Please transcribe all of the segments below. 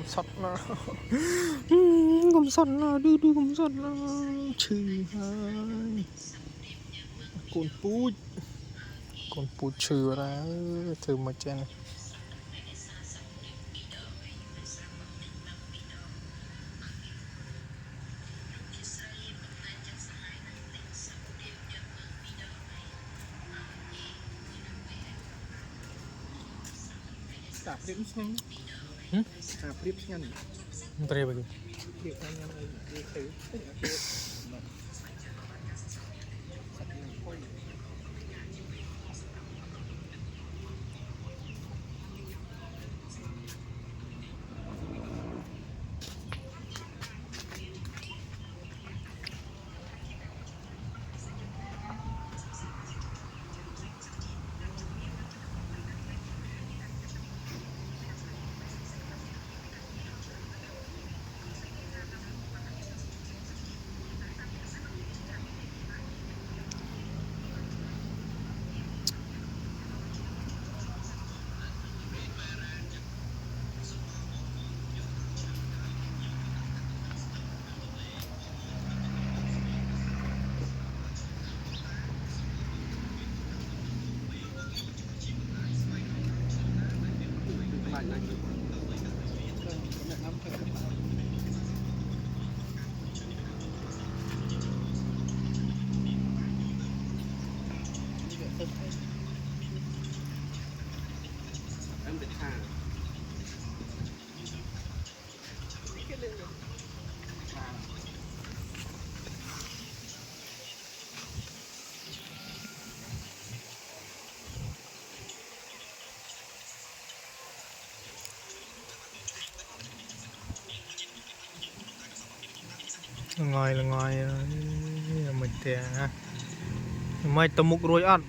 sọt nó cũng sọt nó đưa cũng sọt nó chừ hai con pú chừ ra thử mà chen Tạp liếp xanh. Tạp liếp xanh. Teri bagi. Liếp xanh yang đi thử. Ngồi là ngồi mình tiền ha mai tầm mục rồi ăn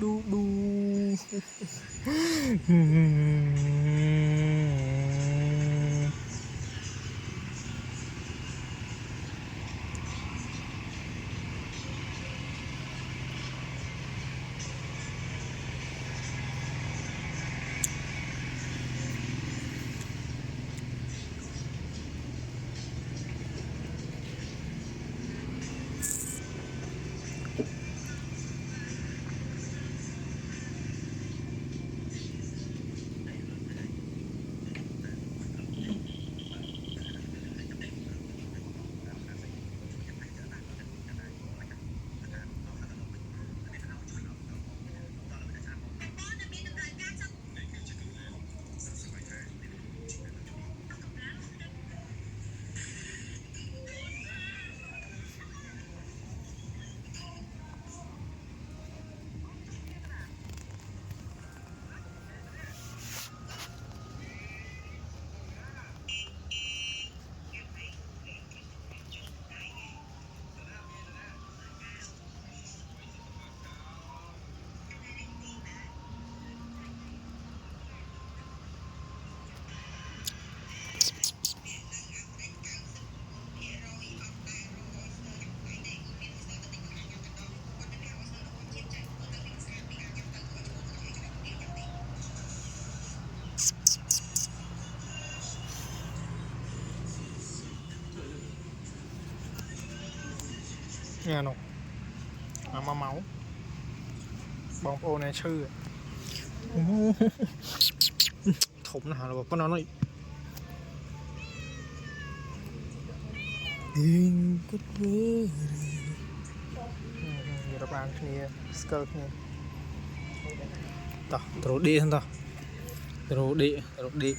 đu đu nghe nè mà máu bóng ô này chư thủng nào là con nó nói điên cút vơi người ta bán kia skirt này tao đi không tao đi